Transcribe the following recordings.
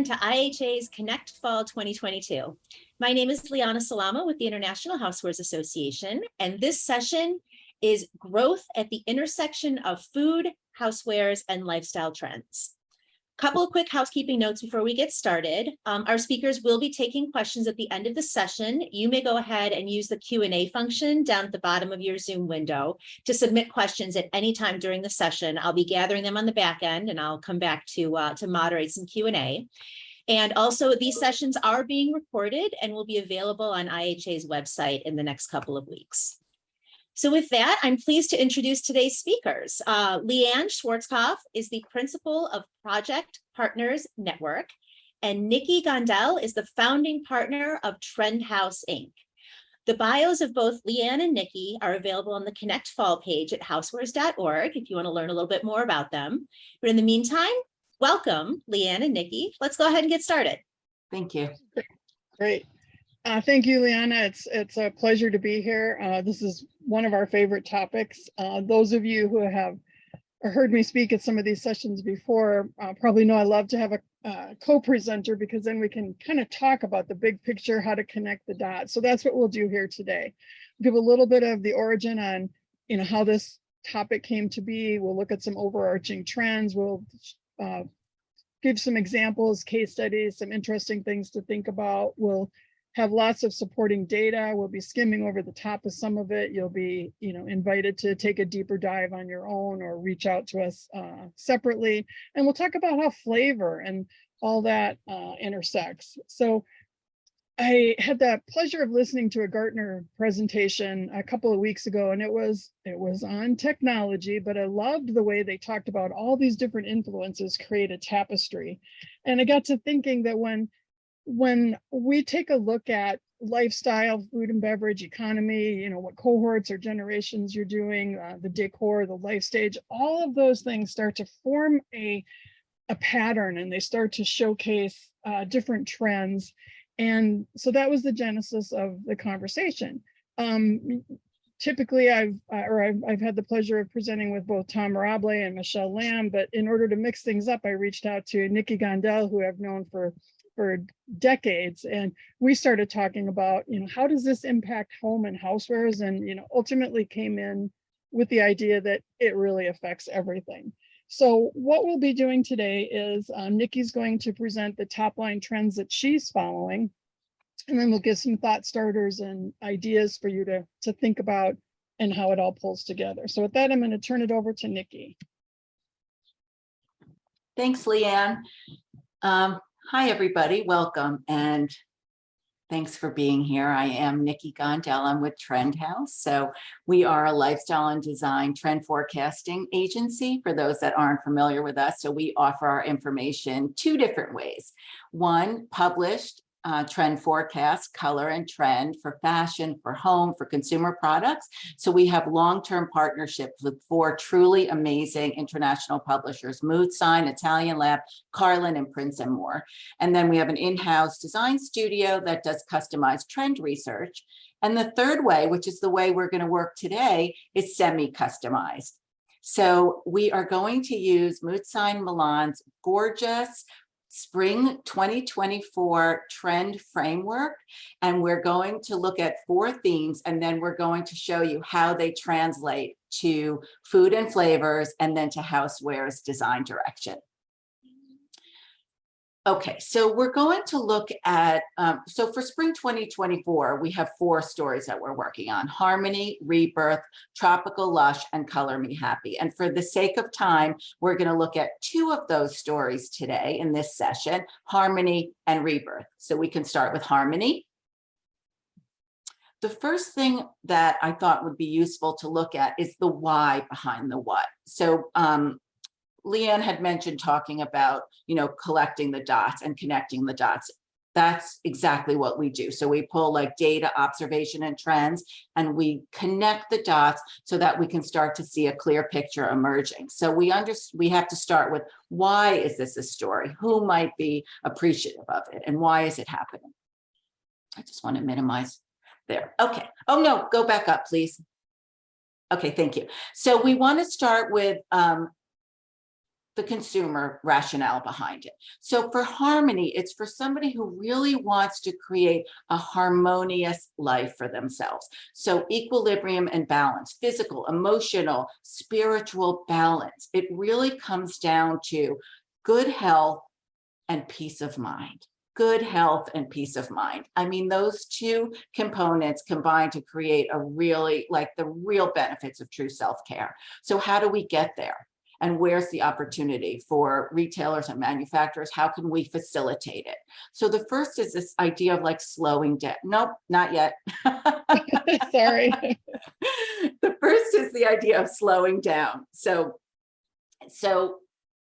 to IHA's Connect Fall 2022. My name is Liana Salama with the International Housewares Association, and this session is Growth at the Intersection of Food, Housewares, and Lifestyle Trends. Couple of quick housekeeping notes before we get started. Our speakers will be taking questions at the end of the session. You may go ahead and use the Q&A function down at the bottom of your Zoom window to submit questions at any time during the session. I'll be gathering them on the back end, and I'll come back to moderate some Q&A. And also, these sessions are being recorded and will be available on IHA's website in the next couple of weeks. So with that, I'm pleased to introduce today's speakers. Leigh Ann Schwarzkopf is the principal of Project Partners Network, and Nicki Gondell is the founding partner of Trend House, Inc. The bios of both Leigh Ann and Nicki are available on the Connect Fall page at housewares.org if you want to learn a little bit more about them. But in the meantime, welcome, Leigh Ann and Nicki. Let's go ahead and get started. Thank you. Great. Thank you, Liana. It's a pleasure to be here. This is one of our favorite topics. Those of you who have heard me speak at some of these sessions before probably know I love to have a co-presenter, because then we can kind of talk about the big picture, how to connect the dots. So that's what we'll do here today. We'll give a little bit of the origin on how this topic came to be. We'll look at some overarching trends. We'll give some examples, case studies, some interesting things to think about. We'll have lots of supporting data. We'll be skimming over the top of some of it. You'll be, invited to take a deeper dive on your own or reach out to us separately. And we'll talk about how flavor and all that intersects. So I had the pleasure of listening to a Gartner presentation a couple of weeks ago, and it was on technology, but I loved the way they talked about all these different influences create a tapestry. And I got to thinking that when we take a look at lifestyle, food and beverage, economy, what cohorts or generations you're doing, the decor, the life stage, all of those things start to form a pattern, and they start to showcase different trends. And so that was the genesis of the conversation. Typically, I've had the pleasure of presenting with both Tom Mirable and Michelle Lamb, but in order to mix things up, I reached out to Nicki Gondell, who I've known for decades, and we started talking about how does this impact home and housewares, and ultimately came in with the idea that it really affects everything. So what we'll be doing today is Nicki's going to present the top line trends that she's following, and then we'll give some thought starters and ideas for you to think about and how it all pulls together. So with that, I'm going to turn it over to Nicki. Thanks, Leigh Ann. Hi, everybody. Welcome, and thanks for being here. I am Nicki Gondell. I'm with Trend House. So we are a lifestyle and design trend forecasting agency for those that aren't familiar with us. So we offer our information two different ways. One, published trend forecast, color and trend for fashion, for home, for consumer products. So we have long-term partnerships with 4 truly amazing international publishers: Mood Sign, Italian Lab, Carlin, and Prince and More. And then we have an in-house design studio that does customized trend research. And the third way, which is the way we're going to work today, is semi-customized. So we are going to use Mood Sign Milan's gorgeous Spring 2024 trend framework, and we're going to look at 4 themes, and then we're going to show you how they translate to food and flavors, and then to housewares design direction. Okay, so we're going to look at, so for Spring 2024, we have 4 stories that we're working on: Harmony, Rebirth, Tropical Lush, and Color Me Happy. And for the sake of time, we're going to look at 2 of those stories today in this session: Harmony and Rebirth. So we can start with Harmony. The first thing that I thought would be useful to look at is the why behind the what. So Leigh Ann had mentioned talking about, collecting the dots and connecting the dots. That's exactly what we do. So we pull like data, observation, and trends, and we connect the dots so that we can start to see a clear picture emerging. So we have to start with, why is this a story? Who might be appreciative of it? And why is it happening? I just want to minimize there. Okay. Oh no, go back up, please. Okay, thank you. So we want to start with the consumer rationale behind it. So for harmony, it's for somebody who really wants to create a harmonious life for themselves. So equilibrium and balance, physical, emotional, spiritual balance. It really comes down to good health and peace of mind. Good health and peace of mind. I mean, those two components combine to create a really, like the real benefits of true self-care. So how do we get there? And where's the opportunity for retailers and manufacturers? How can we facilitate it? So the first is this idea of like slowing down. Nope, not yet. Sorry. The first is the idea of slowing down. So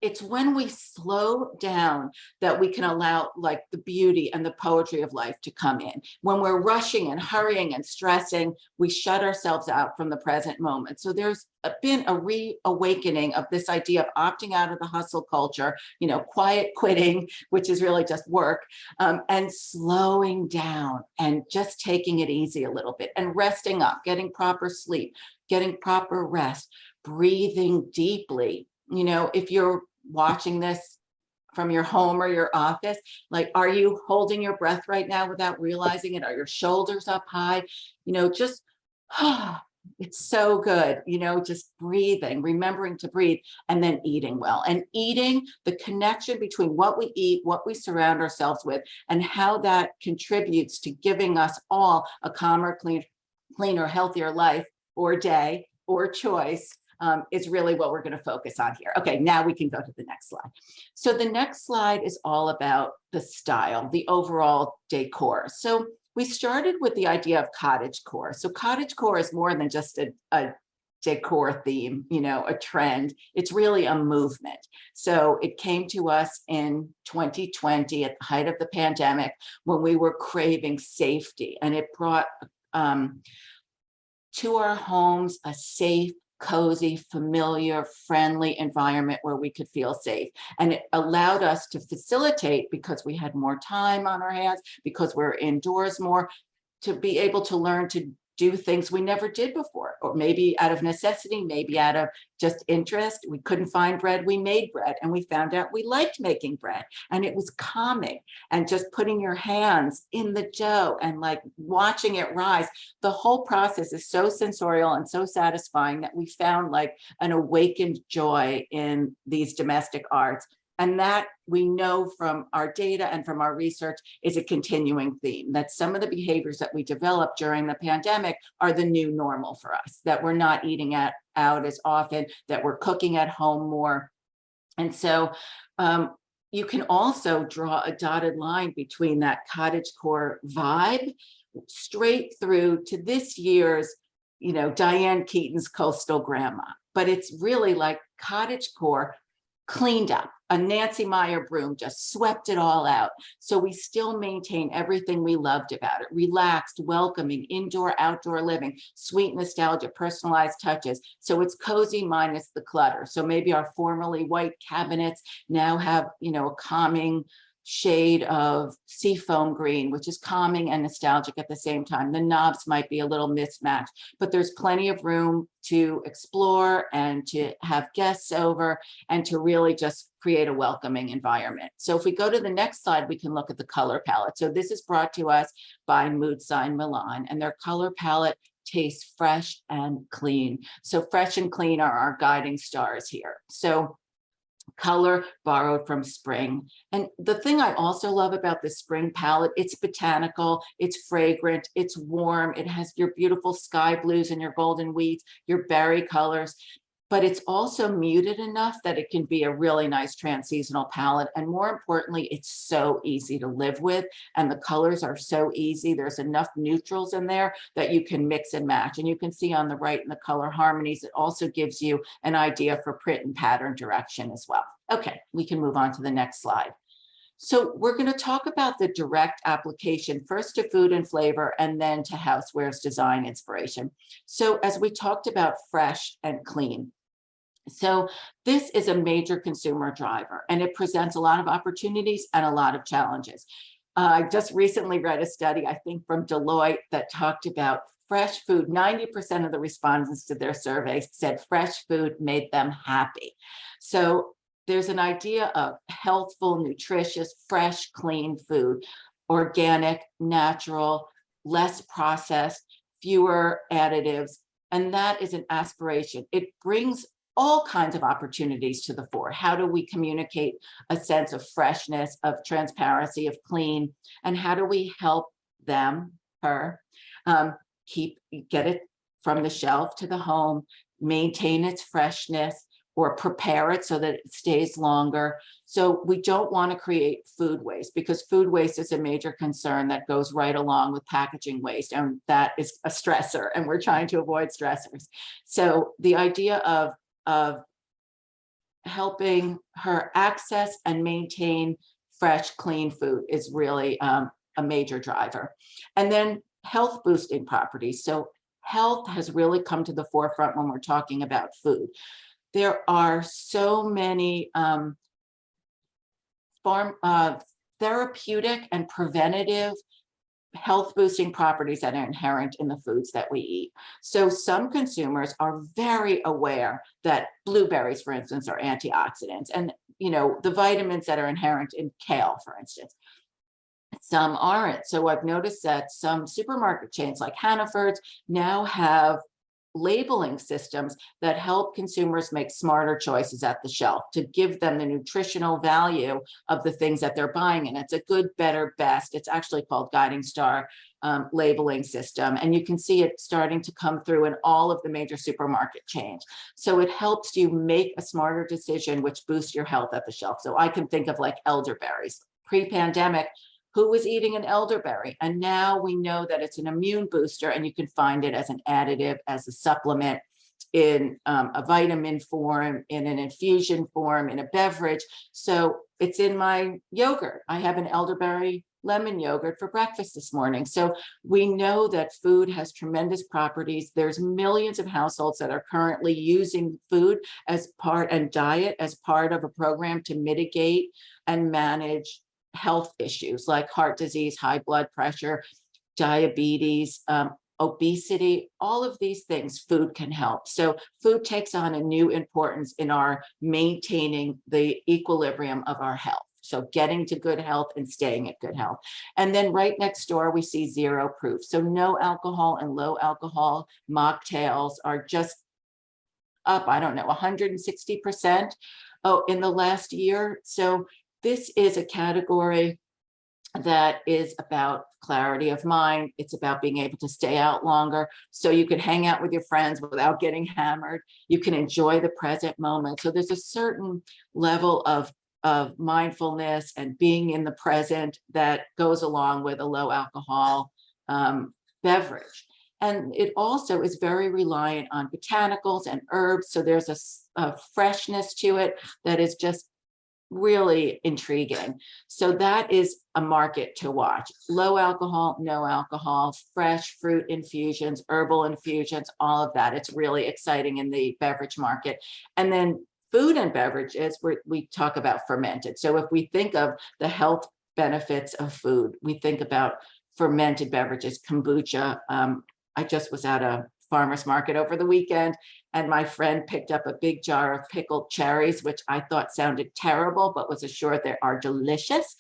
it's when we slow down that we can allow like the beauty and the poetry of life to come in. When we're rushing and hurrying and stressing, we shut ourselves out from the present moment. So there's been a reawakening of this idea of opting out of the hustle culture, you know, quiet quitting, which is really just work, and slowing down and just taking it easy a little bit and resting up, getting proper sleep, getting proper rest, breathing deeply. You know, if you're watching this from your home or your office, like, are you holding your breath right now without realizing it? Are your shoulders up high? You know, just, it's so good, you know, just breathing, remembering to breathe, and then eating well. And eating, the connection between what we eat, what we surround ourselves with, and how that contributes to giving us all a calmer, cleaner, healthier life or day or choice. Is really what we're going to focus on here. Okay, now we can go to the next slide. So the next slide is all about the style, the overall decor. So we started with the idea of cottagecore. So cottagecore is more than just a decor theme, you know, a trend. It's really a movement. So it came to us in 2020 at the height of the pandemic when we were craving safety, and it brought to our homes a safe, cozy, familiar, friendly environment where we could feel safe. And it allowed us to facilitate, because we had more time on our hands, because we're indoors more, to be able to learn to do things we never did before, or maybe out of necessity, maybe out of just interest. We couldn't find bread, we made bread, and we found out we liked making bread, and it was calming. And just putting your hands in the dough and like watching it rise, the whole process is so sensorial and so satisfying that we found like an awakened joy in these domestic arts. And that we know from our data and from our research is a continuing theme, that some of the behaviors that we developed during the pandemic are the new normal for us, that we're not eating out as often, that we're cooking at home more. And so you can also draw a dotted line between that cottagecore vibe straight through to this year's, you know, Diane Keaton's Coastal Grandma. But it's really like cottagecore cleaned up. A Nancy Meyer broom just swept it all out. So we still maintain everything we loved about it. Relaxed, welcoming, indoor, outdoor living, sweet nostalgia, personalized touches. So it's cozy minus the clutter. So maybe our formerly white cabinets now have, you know, a calming shade of seafoam green, which is calming and nostalgic at the same time. The knobs might be a little mismatched, but there's plenty of room to explore and to have guests over and to really just create a welcoming environment. So if we go to the next slide, we can look at the color palette. So this is brought to us by Mood Sign Milan, and their color palette tastes fresh and clean. So fresh and clean are our guiding stars here. So color borrowed from spring. And the thing I also love about the spring palette, it's botanical, it's fragrant, it's warm, it has your beautiful sky blues and your golden wheats, your berry colors, but it's also muted enough that it can be a really nice trans-seasonal palette. And more importantly, it's so easy to live with, and the colors are so easy. There's enough neutrals in there that you can mix and match. And you can see on the right in the color harmonies, it also gives you an idea for print and pattern direction as well. Okay, we can move on to the next slide. So we're going to talk about the direct application, first to food and flavor, and then to housewares design inspiration. So as we talked about fresh and clean, so this is a major consumer driver, and it presents a lot of opportunities and a lot of challenges. I just recently read a study, I think from Deloitte, that talked about fresh food. 90% of the respondents to their survey said fresh food made them happy. So there's an idea of healthful, nutritious, fresh, clean food, organic, natural, less processed, fewer additives. And that is an aspiration. It brings all kinds of opportunities to the fore. How do we communicate a sense of freshness, of transparency, of clean? And how do we help them, her, get it from the shelf to the home, maintain its freshness, or prepare it so that it stays longer. So we don't want to create food waste, because food waste is a major concern that goes right along with packaging waste, and that is a stressor, and we're trying to avoid stressors. So the idea of helping her access and maintain fresh, clean food is really a major driver. And then health boosting properties. So health has really come to the forefront when we're talking about food. There are so many therapeutic and preventative health boosting properties that are inherent in the foods that we eat. So some consumers are very aware that blueberries, for instance, are antioxidants, and the vitamins that are inherent in kale, for instance. Some aren't. So I've noticed that some supermarket chains like Hannaford's now have labeling systems that help consumers make smarter choices at the shelf to give them the nutritional value of the things that they're buying. And it's a good, better, best. It's actually called Guiding Star labeling system. And you can see it starting to come through in all of the major supermarket chains. So it helps you make a smarter decision, which boosts your health at the shelf. So I can think of like elderberries. Pre-pandemic, who was eating an elderberry? And now we know that it's an immune booster, and you can find it as an additive, as a supplement, in a vitamin form, in an infusion form, in a beverage. So it's in my yogurt. I have an elderberry lemon yogurt for breakfast this morning. So we know that food has tremendous properties. There's millions of households that are currently using food as part, and diet as part of a program to mitigate and manage health issues like heart disease, high blood pressure, diabetes, obesity. All of these things food can help. So food takes on a new importance in our maintaining the equilibrium of our health. So getting to good health and staying at good health. And then right next door, we see zero proof. So no alcohol and low alcohol mocktails are just up, 160% in the last year. So this is a category that is about clarity of mind. It's about being able to stay out longer, so you can hang out with your friends without getting hammered. You can enjoy the present moment. So there's a certain level of mindfulness and being in the present that goes along with a low alcohol beverage. And it also is very reliant on botanicals and herbs. So there's a freshness to it that is just really intriguing. So that is a market to watch. Low alcohol, no alcohol, fresh fruit infusions, herbal infusions, all of that. It's really exciting in the beverage market. And then food and beverages, we talk about fermented. So if we think of the health benefits of food, we think about fermented beverages, kombucha. I just was at a farmer's market over the weekend, and my friend picked up a big jar of pickled cherries, which I thought sounded terrible, but was assured they are delicious.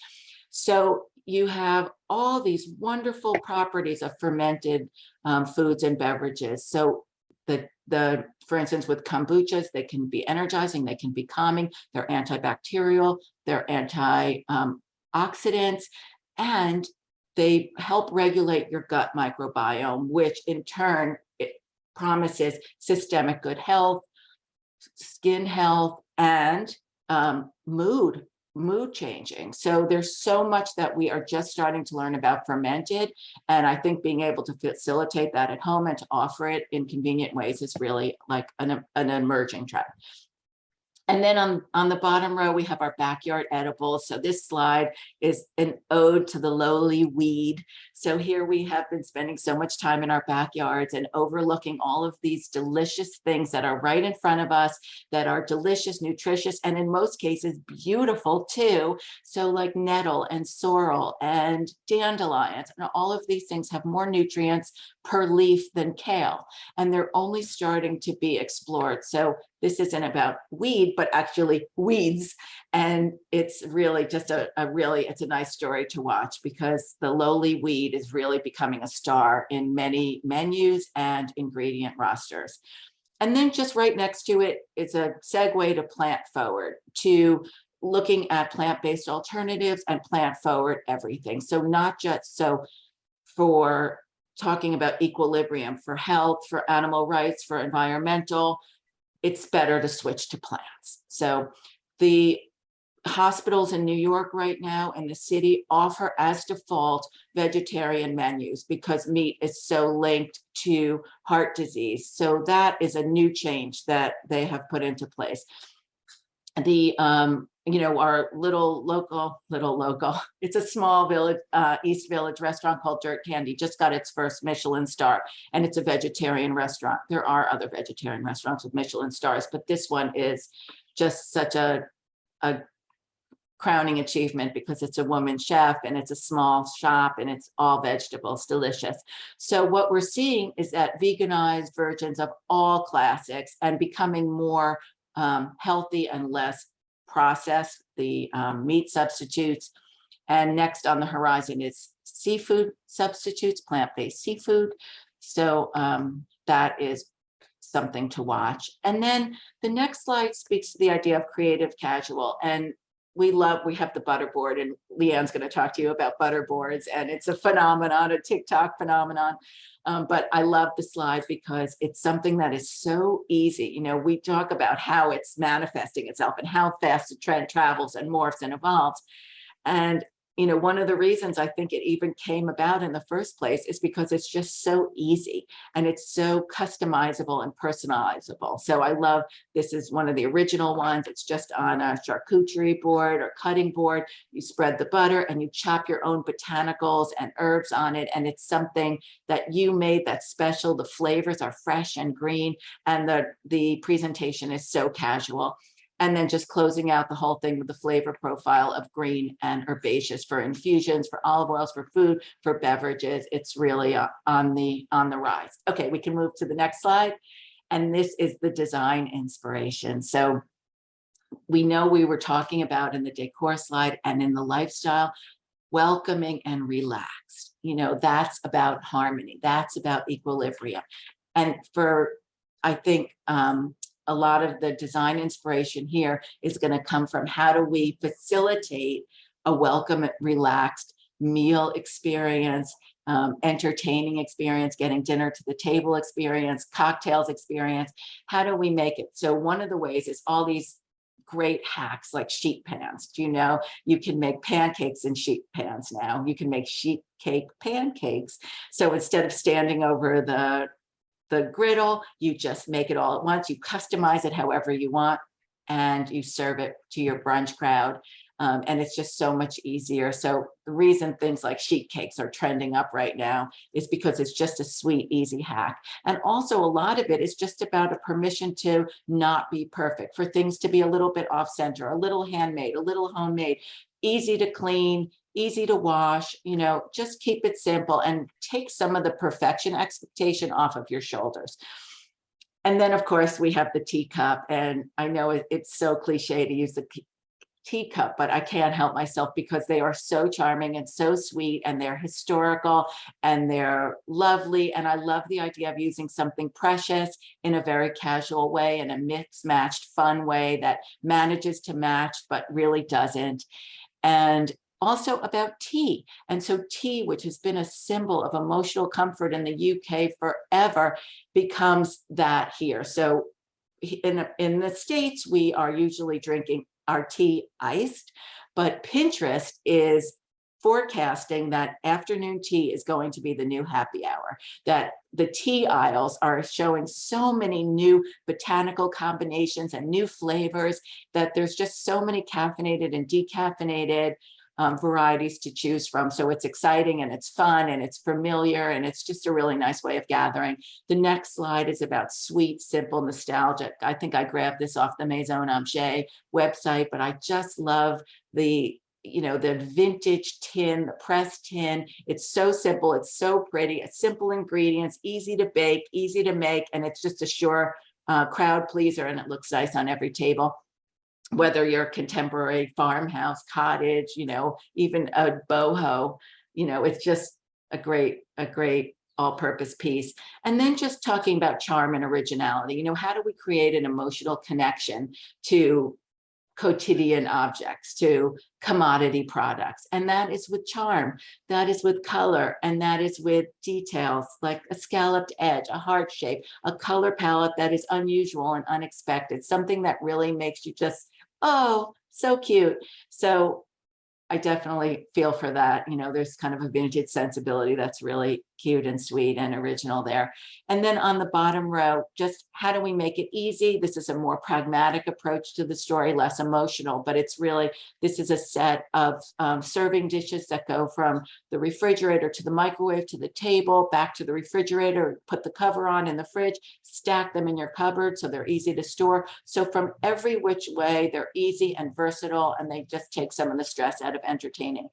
So you have all these wonderful properties of fermented foods and beverages. So for instance, with kombuchas, they can be energizing, they can be calming, they're antibacterial, they're antioxidants, and they help regulate your gut microbiome, which in turn promises systemic good health, skin health, and mood changing. So there's so much that we are just starting to learn about fermented. And I think being able to facilitate that at home and to offer it in convenient ways is really like an emerging trend. And then on the bottom row, we have our backyard edibles. So this slide is an ode to the lowly weed. So here we have been spending so much time in our backyards and overlooking all of these delicious things that are right in front of us, that are delicious, nutritious, and in most cases, beautiful too. So like nettle and sorrel and dandelions, and all of these things have more nutrients per leaf than kale. And they're only starting to be explored. So this isn't about weed, but actually weeds. And it's really just it's a nice story to watch, because the lowly weed is really becoming a star in many menus and ingredient rosters. And then just right next to it is a segue to plant forward, to looking at plant-based alternatives and plant forward everything. So not just for talking about equilibrium, for health, for animal rights, for environmental, it's better to switch to plants. So the hospitals in New York right now and the city offer as default vegetarian menus, because meat is so linked to heart disease. So that is a new change that they have put into place. The our little local, it's a small village, East Village restaurant called Dirt Candy, just got its first Michelin star, and it's a vegetarian restaurant. There are other vegetarian restaurants with Michelin stars, but this one is just such a crowning achievement, because it's a woman chef and it's a small shop and it's all vegetables, delicious. So what we're seeing is that veganized versions of all classics and becoming more healthy and less processed, the meat substitutes. And next on the horizon is seafood substitutes, plant-based seafood. So that is something to watch. And then the next slide speaks to the idea of creative casual. And we have the butter board, and Leigh Ann's going to talk to you about butter boards, and it's a phenomenon, a TikTok phenomenon. But I love the slide because it's something that is so easy. We talk about how it's manifesting itself and how fast the trend travels and morphs and evolves. And one of the reasons I think it even came about in the first place is because it's just so easy and it's so customizable and personalizable. So I love, this is one of the original ones. It's just on a charcuterie board or cutting board. You spread the butter and you chop your own botanicals and herbs on it. And it's something that you made that's special. The flavors are fresh and green, and the presentation is so casual. And then just closing out the whole thing with the flavor profile of green and herbaceous for infusions, for olive oils, for food, for beverages. It's really on the rise. Okay, we can move to the next slide. And this is the design inspiration. So we know we were talking about in the decor slide and in the lifestyle, welcoming and relaxed. That's about harmony. That's about equilibrium. And I think, a lot of the design inspiration here is going to come from how do we facilitate a welcome, relaxed meal experience, entertaining experience, getting dinner to the table experience, cocktails experience. How do we make it? So one of the ways is all these great hacks like sheet pans. You can make pancakes in sheet pans now. You can make sheet cake pancakes. So instead of standing over the griddle, you just make it all at once. You customize it however you want, and you serve it to your brunch crowd. And it's just so much easier. So the reason things like sheet cakes are trending up right now is because it's just a sweet, easy hack. And also a lot of it is just about a permission to not be perfect, for things to be a little bit off center, a little handmade, a little homemade, easy to clean, easy to wash, just keep it simple and take some of the perfection expectation off of your shoulders. And then of course we have the teacup, and I know it's so cliche to use the teacup, but I can't help myself because they are so charming and so sweet, and they're historical and they're lovely. And I love the idea of using something precious in a very casual way, in a mixed matched fun way that manages to match but really doesn't. And also about tea. And so tea, which has been a symbol of emotional comfort in the UK forever, becomes that here. So in the States, we are usually drinking our tea iced, but Pinterest is forecasting that afternoon tea is going to be the new happy hour, that the tea aisles are showing so many new botanical combinations and new flavors, that there's just so many caffeinated and decaffeinated varieties to choose from. So it's exciting and it's fun and it's familiar, and it's just a really nice way of gathering. The next slide is about sweet, simple, nostalgic. I think I grabbed this off the Maison Objet website, but I just love the vintage tin, the pressed tin. It's so simple. It's so pretty. It's simple ingredients, easy to bake, easy to make, and it's just a sure crowd pleaser and it looks nice on every table. Whether you're a contemporary farmhouse, cottage, even a boho, it's just a great all-purpose piece. And then just talking about charm and originality, how do we create an emotional connection to quotidian objects, to commodity products? And that is with charm, that is with color, and that is with details like a scalloped edge, a heart shape, a color palette that is unusual and unexpected, something that really makes you just, oh, so cute. So I definitely feel for that. There's kind of a vintage sensibility that's really cute and sweet and original there. And then on the bottom row, just how do we make it easy? This is a more pragmatic approach to the story, less emotional, but it's really, this is a set of serving dishes that go from the refrigerator to the microwave to the table, back to the refrigerator, put the cover on in the fridge, stack them in your cupboard so they're easy to store. So from every which way, they're easy and versatile, and they just take some of the stress out of entertaining.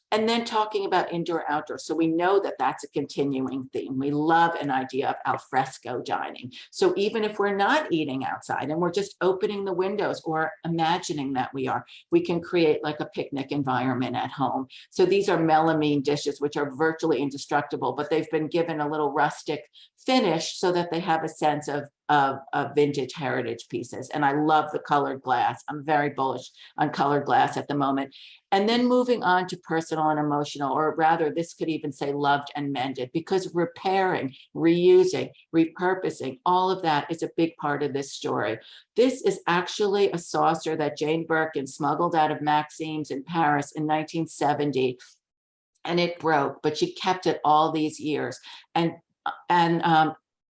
And then talking about indoor outdoor. So we know that that's a continuing theme. We love an idea of al fresco dining. So even if we're not eating outside and we're just opening the windows or imagining that we can create like a picnic environment at home. So these are melamine dishes, which are virtually indestructible, but they've been given a little rustic finish so that they have a sense of vintage heritage pieces. And I love the colored glass. I'm very bullish on colored glass at the moment. And then moving on to personal and emotional, or rather, this could even say loved and mended, because repairing, reusing, repurposing, all of that is a big part of this story. This is actually a saucer that Jane Birkin smuggled out of Maxime's in Paris in 1970. And it broke, but she kept it all these years. And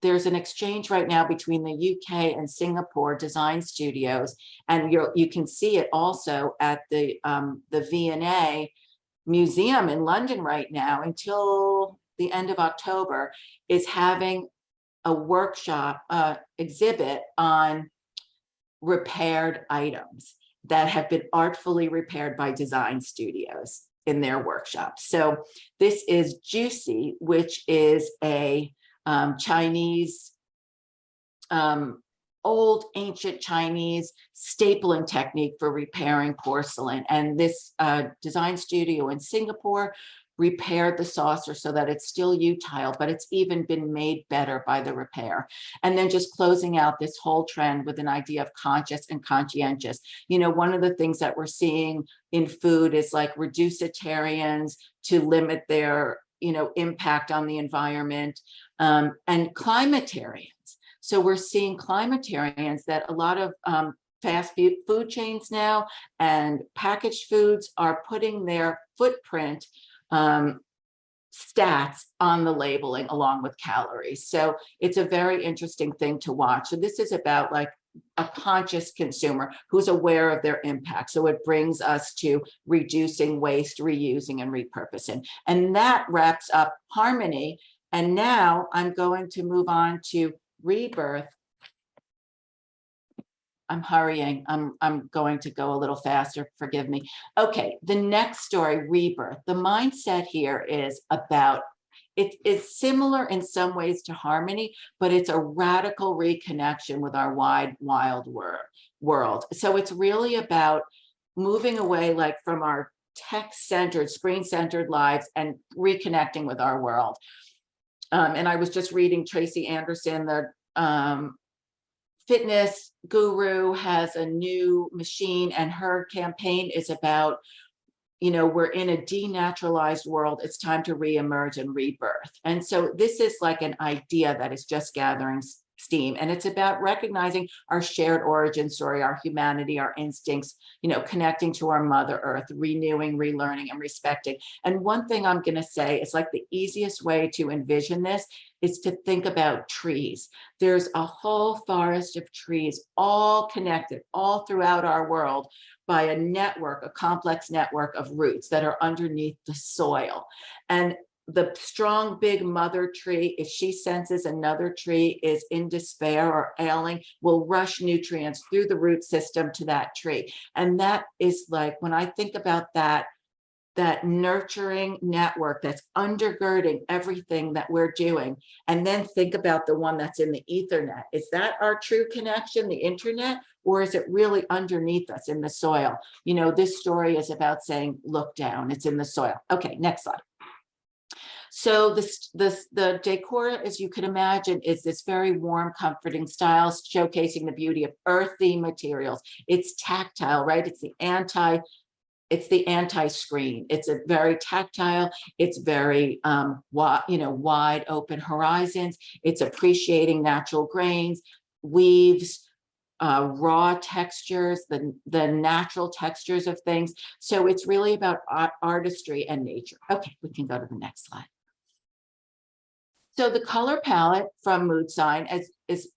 there's an exchange right now between the UK and Singapore design studios, and you can see it also at the V&A Museum in London right now until the end of October, is having a workshop exhibit on repaired items that have been artfully repaired by design studios in their workshops. So this is Juicy, which is a Chinese, old ancient Chinese stapling technique for repairing porcelain. And this design studio in Singapore repaired the saucer so that it's still utile, but it's even been made better by the repair. And then just closing out this whole trend with an idea of conscious and conscientious. One of the things that we're seeing in food is like reducitarians to limit their impact on the environment, and climatarians. So we're seeing climatarians that a lot of fast food chains now and packaged foods are putting their footprint stats on the labeling along with calories. So it's a very interesting thing to watch. So this is about like a conscious consumer who's aware of their impact. So it brings us to reducing waste, reusing, and repurposing. And that wraps up Harmony. And now I'm going to move on to Rebirth. I'm hurrying. I'm going to go a little faster. Forgive me. Okay, the next story, Rebirth. The mindset here is about, it is similar in some ways to Harmony, but it's a radical reconnection with our wide, wild world. So it's really about moving away like from our tech-centered, screen-centered lives and reconnecting with our world. And I was just reading Tracy Anderson, the fitness guru, has a new machine, and her campaign is about, we're in a denaturalized world. It's time to reemerge and rebirth. And so this is like an idea that is just gathering steam. And it's about recognizing our shared origin story, our humanity, our instincts, connecting to our Mother Earth, renewing, relearning, and respecting. And one thing I'm going to say is like the easiest way to envision this is to think about trees. There's a whole forest of trees, all connected, all throughout our world by a network, a complex network of roots that are underneath the soil. And the strong, big mother tree, if she senses another tree is in despair or ailing, will rush nutrients through the root system to that tree. And that is like, when I think about that, that nurturing network that's undergirding everything that we're doing. And then think about the one that's in the Ethernet. Is that our true connection, the internet, or is it really underneath us in the soil? You know, this story is about saying, look down, it's in the soil. Okay, next slide. So the decor, as you can imagine, is this very warm, comforting style, showcasing the beauty of earthy materials. It's tactile, right? It's the anti-screen. It's a very tactile. It's very wide open horizons. It's appreciating natural grains, weaves, raw textures, the natural textures of things. So it's really about artistry and nature. Okay, we can go to the next slide. So the color palette from Mood Sign, as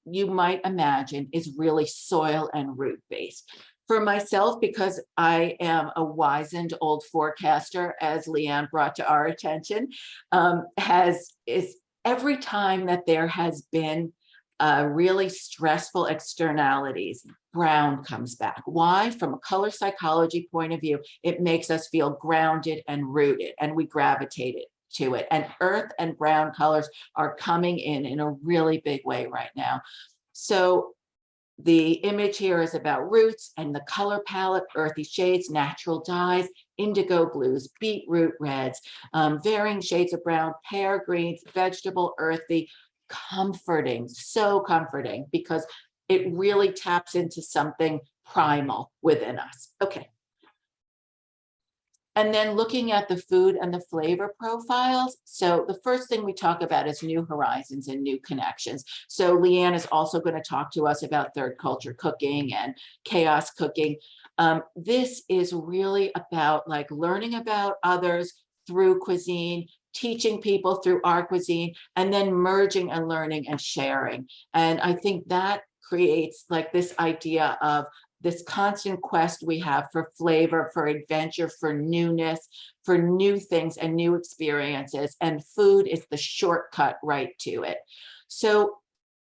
you might imagine, is really soil and root based. For myself, because I am a wizened old forecaster, as Leigh Ann brought to our attention, is every time that there has been really stressful externalities, brown comes back. Why? From a color psychology point of view, it makes us feel grounded and rooted, and we gravitate to it. And earth and brown colors are coming in a really big way right now. So the image here is about roots and the color palette, earthy shades, natural dyes, indigo blues, beetroot reds, varying shades of brown, pear greens, vegetable, earthy, comforting, so comforting, because it really taps into something primal within us. Okay. And then looking at the food and the flavor profiles. So the first thing we talk about is new horizons and new connections. So Leigh Ann is also going to talk to us about third culture cooking and chaos cooking. This is really about like learning about others through cuisine, teaching people through our cuisine, and then merging and learning and sharing. And I think that creates like this idea of this constant quest we have for flavor, for adventure, for newness, for new things and new experiences. And food is the shortcut right to it. So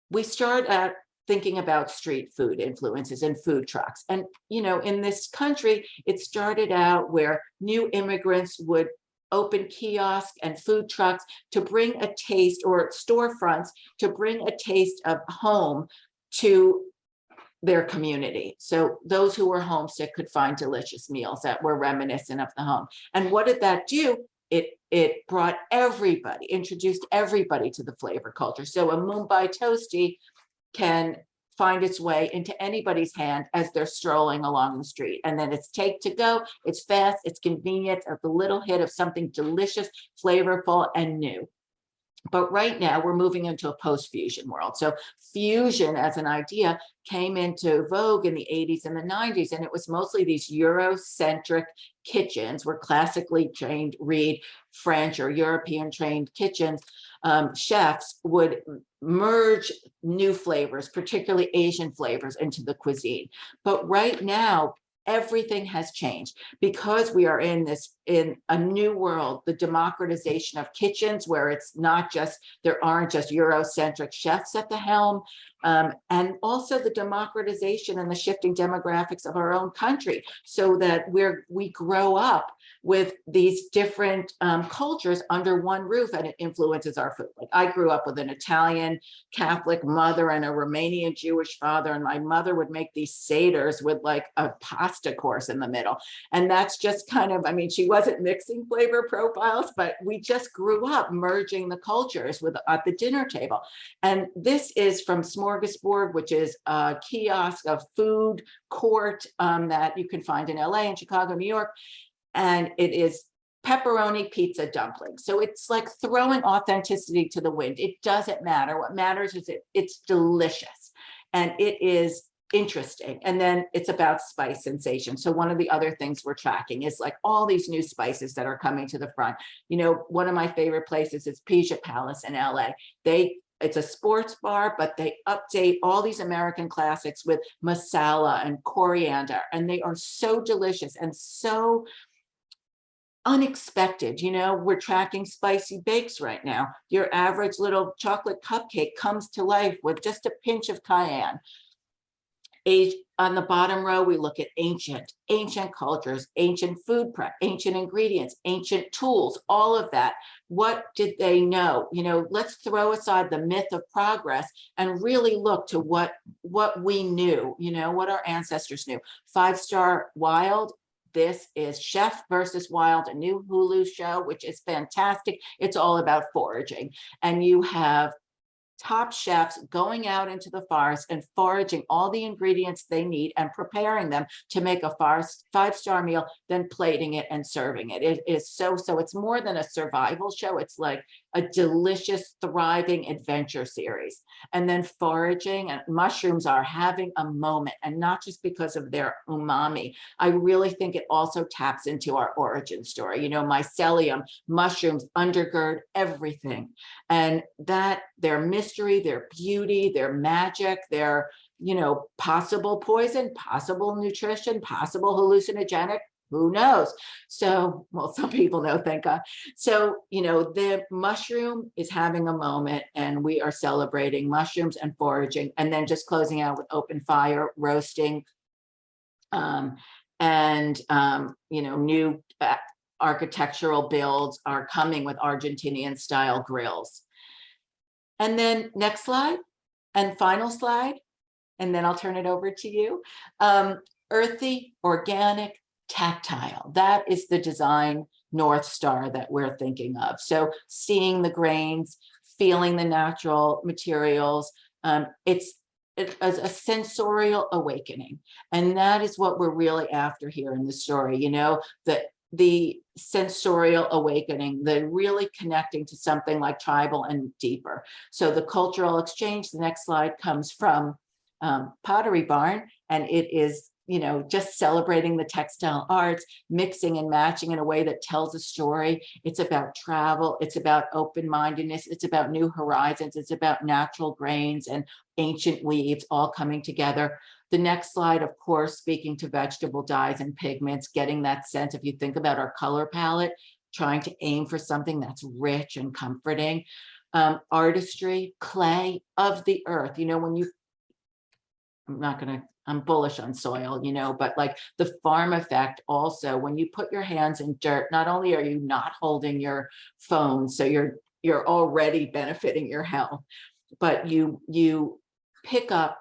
we start at thinking about street food influences and food trucks. And, you know, in this country, it started out where new immigrants would open kiosks and food trucks to bring a taste, or storefronts to bring a taste of home to their community. So those who were homesick could find delicious meals that were reminiscent of the home. And what did that do? It brought everybody, introduced everybody to the flavor culture. So a Mumbai toastie can find its way into anybody's hand as they're strolling along the street. And then it's take to go, it's fast, it's convenient, a little hit of something delicious, flavorful, and new. But right now we're moving into a post-fusion world. So fusion as an idea came into vogue in the 80s and the 90s, and it was mostly these Eurocentric kitchens where classically trained, read French or European trained kitchens, chefs would merge new flavors, particularly Asian flavors, into the cuisine. But right now, everything has changed because we are in a new world, the democratization of kitchens, where it's not just, there aren't just Eurocentric chefs at the helm, and also the democratization and the shifting demographics of our own country, so that we grow up with these different cultures under one roof, and it influences our food. Like I grew up with an Italian Catholic mother and a Romanian Jewish father, and my mother would make these seders with like a pasta course in the middle. And that's just kind of, I mean, she wasn't mixing flavor profiles, but we just grew up merging the cultures at the dinner table. And this is from Smorgasbord, which is a kiosk of food court that you can find in LA and Chicago, New York. And it is pepperoni pizza dumplings. So it's like throwing authenticity to the wind. It doesn't matter. What matters is it's delicious and it is interesting. And then it's about spice sensation. So one of the other things we're tracking is like all these new spices that are coming to the front. You know, one of my favorite places is Pizza Palace in LA. It's a sports bar, but they update all these American classics with masala and coriander, and they are so delicious and so unexpected. You know, we're tracking spicy bakes right now. Your average little chocolate cupcake comes to life with just a pinch of cayenne. Age on the bottom row, we look at ancient cultures, ancient food prep, ancient ingredients, ancient tools, all of that. What did they know? You know, let's throw aside the myth of progress and really look to what we knew, you know, what our ancestors knew. 5-Star Wild. This is Chef versus Wild, a new Hulu show, which is fantastic. It's all about foraging. And you have top chefs going out into the forest and foraging all the ingredients they need and preparing them to make a 5-star meal, then plating it and serving it. It is so it's more than a survival show. It's like a delicious, thriving adventure series. And then foraging and mushrooms are having a moment, and not just because of their umami. I really think it also taps into our origin story. You know, mycelium, mushrooms undergird everything. And that their mystery, their beauty, their magic, their, you know, possible poison, possible nutrition, possible hallucinogenic, who knows? So, well, some people know, thank God. So, you know, the mushroom is having a moment, and we are celebrating mushrooms and foraging, and then just closing out with open fire, roasting, you know, new architectural builds are coming with Argentinian style grills. And then next slide and final slide, and then I'll turn it over to you. Earthy, organic, tactile. That is the design North Star that we're thinking of. So seeing the grains, feeling the natural materials, it's a sensorial awakening. And that is what we're really after here in the story, you know, the sensorial awakening, the really connecting to something like tribal and deeper. So the cultural exchange, the next slide, comes from Pottery Barn, and it is, you know, just celebrating the textile arts, mixing and matching in a way that tells a story. It's about travel, it's about open-mindedness, it's about new horizons, it's about natural grains and ancient weaves all coming together. The next slide, of course, speaking to vegetable dyes and pigments, getting that sense, if you think about our color palette, trying to aim for something that's rich and comforting. Artistry, clay of the earth. You know, when you, I'm bullish on soil, you know, but like the farm effect also, when you put your hands in dirt, not only are you not holding your phone, so you're already benefiting your health, but you pick up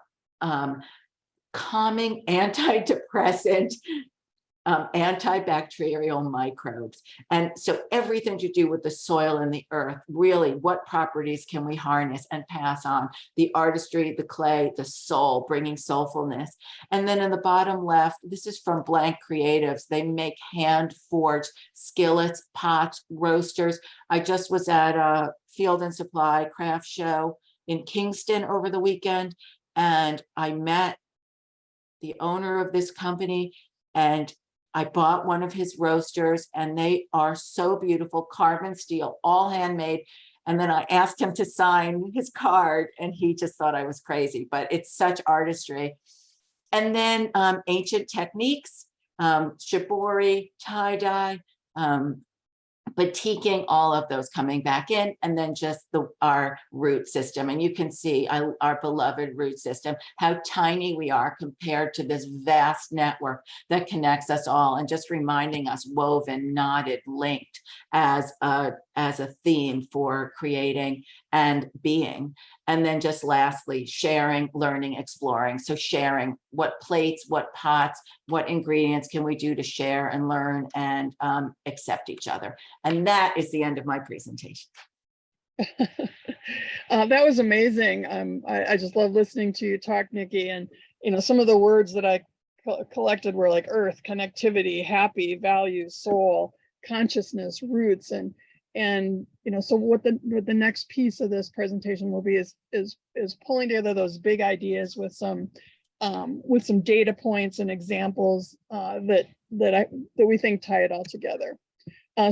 calming, antidepressant, antibacterial microbes. And so everything to do with the soil and the earth, really, what properties can we harness and pass on? The artistry, the clay, the soul, bringing soulfulness. And then in the bottom left, this is from Blank Creatives. They make hand-forged skillets, pots, roasters. I just was at a Field and Supply craft show in Kingston over the weekend, and I met the owner of this company, and I bought one of his roasters, and they are so beautiful, carbon steel, all handmade. And then I asked him to sign his card, and he just thought I was crazy, but it's such artistry. And then ancient techniques, shibori, tie-dye, batiking, all of those coming back in, and then just our root system. And you can see our beloved root system, how tiny we are compared to this vast network that connects us all, and just reminding us, woven, knotted, linked as a theme for creating and being. And then just lastly, sharing, learning, exploring. So sharing, what plates, what pots, what ingredients can we do to share and learn and accept each other. And that is the end of my presentation. That was amazing. I just love listening to you talk, Nicki. And, you know, some of the words that I collected were like earth, connectivity, happy, values, soul, consciousness, roots. And you know, so what the next piece of this presentation will be is pulling together those big ideas with some data points and examples that we think tie it all together.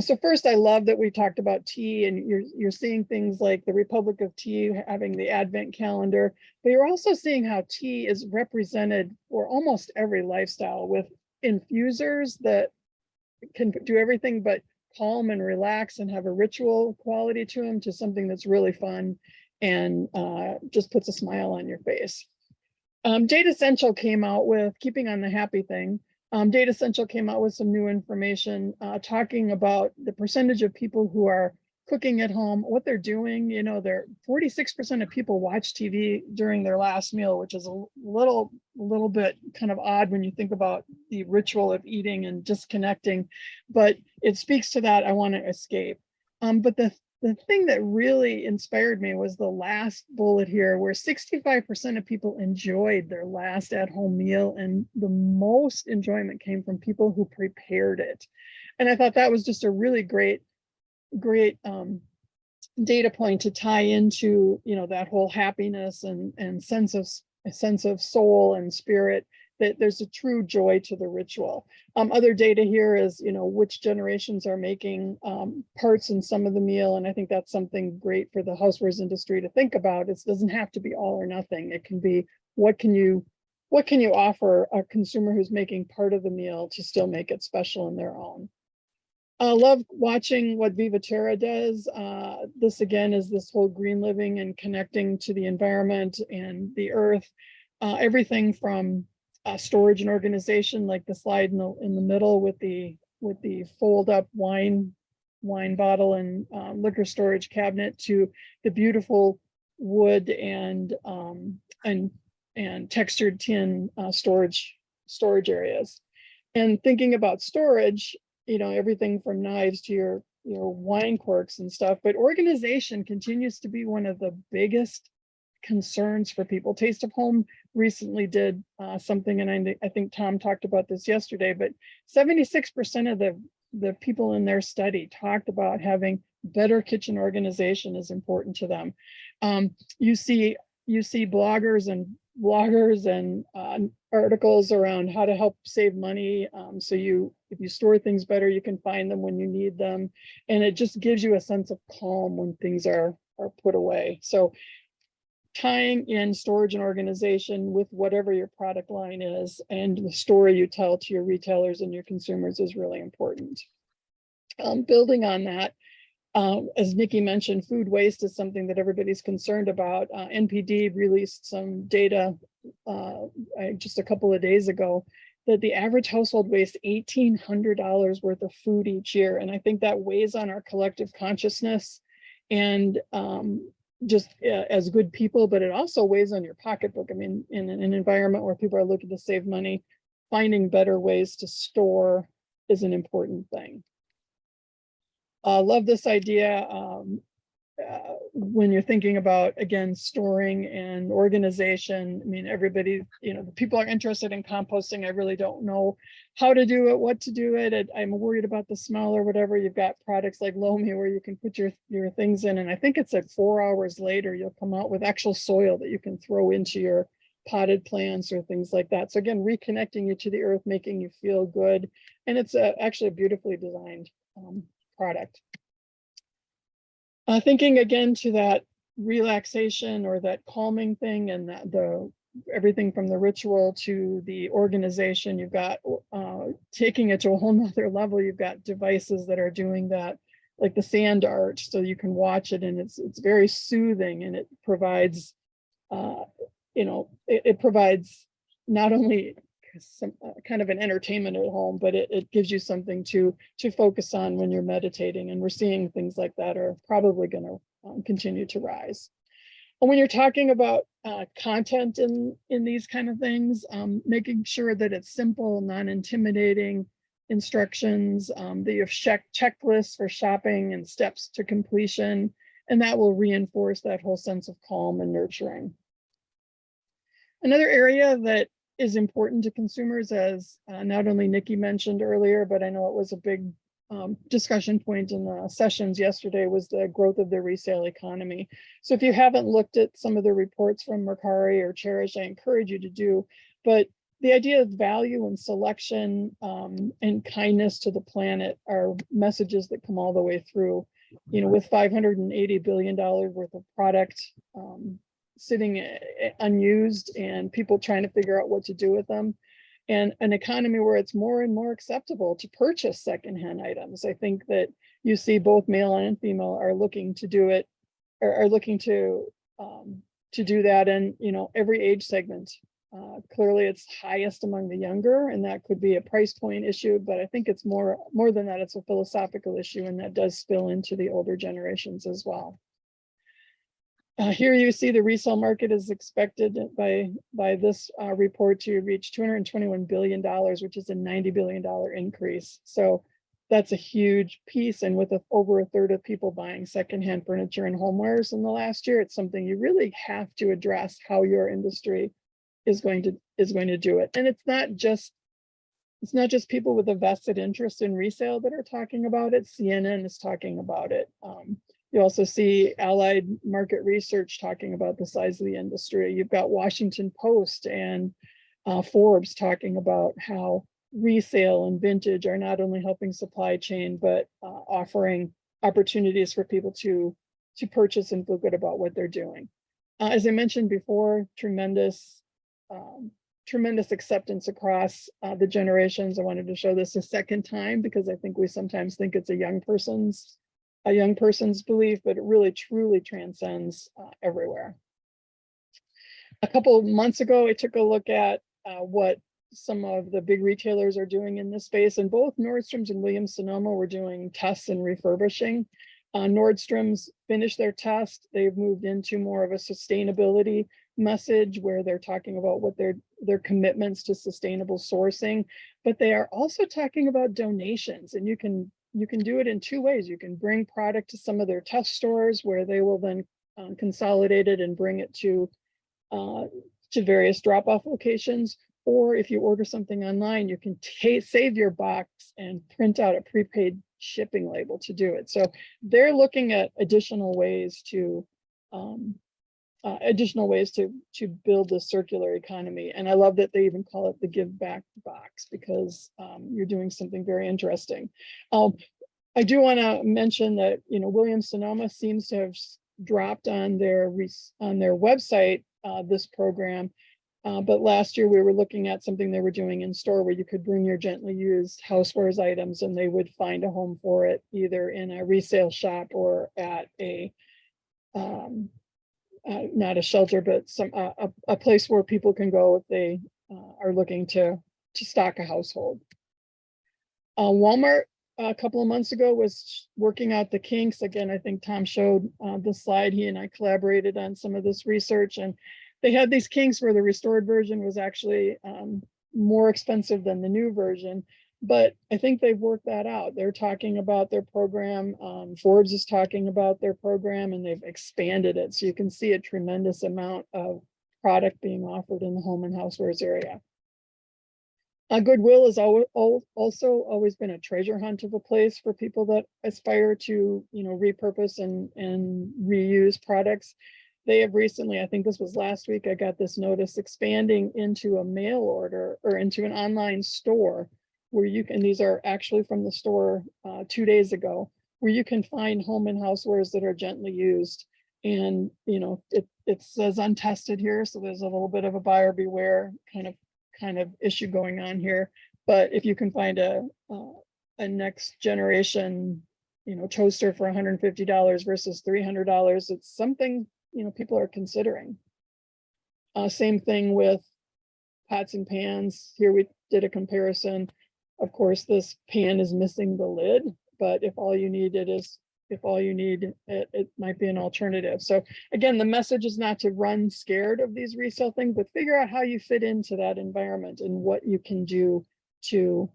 So first, I love that we talked about tea, and you're seeing things like the Republic of Tea having the Advent calendar, but you're also seeing how tea is represented for almost every lifestyle, with infusers that can do everything but calm and relax and have a ritual quality to them, to something that's really fun and just puts a smile on your face. Data Central came out with, keeping on the happy thing, Data Central came out with some new information talking about the percentage of people who are cooking at home, what they're doing. You know, 46% of people watch TV during their last meal, which is a little bit kind of odd when you think about the ritual of eating and disconnecting, but it speaks to that. I want to escape. But the thing that really inspired me was the last bullet here, where 65% of people enjoyed their last at-home meal, and the most enjoyment came from people who prepared it. And I thought that was just a really great data point to tie into, you know, that whole happiness and sense of soul and spirit, that there's a true joy to the ritual. Other data here is, you know, which generations are making parts in some of the meal. And I think that's something great for the housewares industry to think about. It doesn't have to be all or nothing. It can be, what can you offer a consumer who's making part of the meal to still make it special in their own. I love watching what Viva Terra does. This again is this whole green living and connecting to the environment and the earth. Everything from storage and organization, like the slide in the middle with the fold up wine bottle and liquor storage cabinet, to the beautiful wood and textured tin storage areas. And thinking about storage, you know, everything from knives to your wine corks and stuff, but organization continues to be one of the biggest concerns for people. Taste of Home recently did something, and I think Tom talked about this yesterday, but 76% of the people in their study talked about having better kitchen organization is important to them. You see bloggers and articles around how to help save money. So if you store things better, you can find them when you need them. And it just gives you a sense of calm when things are put away. So tying in storage and organization with whatever your product line is and the story you tell to your retailers and your consumers is really important. Building on that, as Nicki mentioned, food waste is something that everybody's concerned about. NPD released some data just a couple of days ago that the average household wastes $1,800 worth of food each year. And I think that weighs on our collective consciousness and just as good people, but it also weighs on your pocketbook. I mean, in an environment where people are looking to save money, finding better ways to store is an important thing. Love this idea when you're thinking about, again, storing and organization. I mean, everybody, you know, people are interested in composting. I really don't know how to do it, what to do it. I'm worried about the smell or whatever. You've got products like Lomi where you can put your things in, and I think it's like 4 hours later, you'll come out with actual soil that you can throw into your potted plants or things like that. So again, reconnecting you to the earth, making you feel good. And it's actually a beautifully designed product. Thinking again to that relaxation or that calming thing, and that everything from the ritual to the organization, you've got taking it to a whole nother level. You've got devices that are doing that, like the sand art, so you can watch it, and it's very soothing, and it provides it provides not only some kind of an entertainment at home, but it gives you something to focus on when you're meditating. And we're seeing things like that are probably going to continue to rise. And when you're talking about content in these kind of things, making sure that it's simple, non-intimidating instructions, that you have checklists for shopping and steps to completion, and that will reinforce that whole sense of calm and nurturing. Another area that is important to consumers, as not only Nicki mentioned earlier, but I know it was a big discussion point in the sessions yesterday, was the growth of the resale economy. So if you haven't looked at some of the reports from Mercari or Cherish, I encourage you to do. But the idea of value and selection and kindness to the planet are messages that come all the way through. You know, with $580 billion worth of product sitting unused and people trying to figure out what to do with them, and an economy where it's more and more acceptable to purchase secondhand items. I think that you see both male and female are looking to do it, or are looking to do that. And, you know, every age segment Clearly, it's highest among the younger, and that could be a price point issue, but I think it's more than that. It's a philosophical issue, and that does spill into the older generations as well. Here you see the resale market is expected by this report to reach $221 billion, which is a $90 billion increase. So that's a huge piece. And with over a third of people buying secondhand furniture and homewares in the last year, it's something you really have to address how your industry is going to do it. And it's not just people with a vested interest in resale that are talking about it. CNN is talking about it. You also see Allied Market Research talking about the size of the industry. You've got Washington Post and Forbes talking about how resale and vintage are not only helping supply chain, but offering opportunities for people to purchase and feel good about what they're doing. As I mentioned before, tremendous acceptance across the generations. I wanted to show this a second time because I think we sometimes think it's a young person's belief, but it really truly transcends everywhere. A couple of months ago, I took a look at what some of the big retailers are doing in this space, and both Nordstrom's and Williams-Sonoma were doing tests and refurbishing. Nordstrom's finished their test. They've moved into more of a sustainability message where they're talking about what their commitments to sustainable sourcing, but they are also talking about donations, and you can do it in two ways. You can bring product to some of their test stores where they will then consolidate it and bring it to various drop-off locations. Or if you order something online, you can save your box and print out a prepaid shipping label to do it. So they're looking at additional ways to build the circular economy. And I love that they even call it the give back box because you're doing something very interesting. I do want to mention that, Williams-Sonoma seems to have dropped on their website this program. But last year we were looking at something they were doing in store where you could bring your gently used housewares items and they would find a home for it either in a resale shop or at a not a shelter, but a place where people can go if they are looking to stock a household. Walmart a couple of months ago was working out the kinks. Again, I think Tom showed the slide. He and I collaborated on some of this research, and they had these kinks where the restored version was actually more expensive than the new version. But I think they've worked that out. They're talking about their program. Forbes is talking about their program, and they've expanded it. So you can see a tremendous amount of product being offered in the home and housewares area. Goodwill has also always been a treasure hunt of a place for people that aspire to, repurpose and reuse products. They have recently, I think this was last week, I got this notice expanding into a mail order or into an online store where you can, these are actually from the store 2 days ago, where you can find home and housewares that are gently used. And, it says untested here. So there's a little bit of a buyer beware kind of issue going on here. But if you can find a next generation, toaster for $150 versus $300, it's something, people are considering. Same thing with pots and pans. Here we did a comparison. Of course, this pan is missing the lid, but if all you need it might be an alternative. So again, the message is not to run scared of these resale things, but figure out how you fit into that environment and what you can do to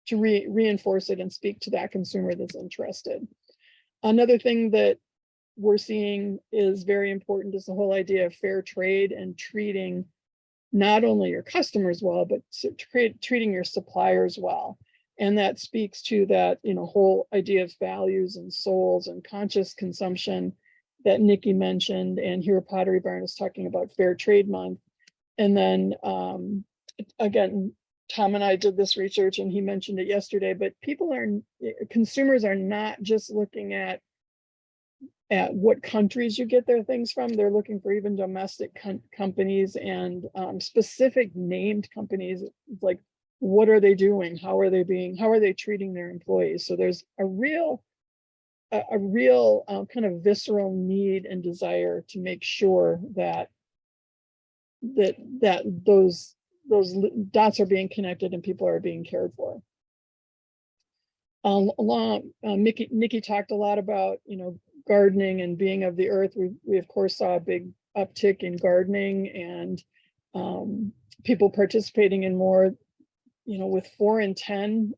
reinforce it and speak to that consumer that's interested. Another thing that we're seeing is very important is the whole idea of fair trade and treating not only your customers well, but treating your suppliers well. And that speaks to that, whole idea of values and souls and conscious consumption that Nicki mentioned. And here Pottery Barn is talking about Fair Trade Month. And then again, Tom and I did this research and he mentioned it yesterday, but consumers are not just looking at what countries you get their things from. They're looking for even domestic companies and specific named companies, like what are they doing? How are they treating their employees? So there's a real kind of visceral need and desire to make sure that that those dots are being connected and people are being cared for. Nicki talked a lot about, gardening and being of the earth. We of course saw a big uptick in gardening and people participating in more, with 4 in 10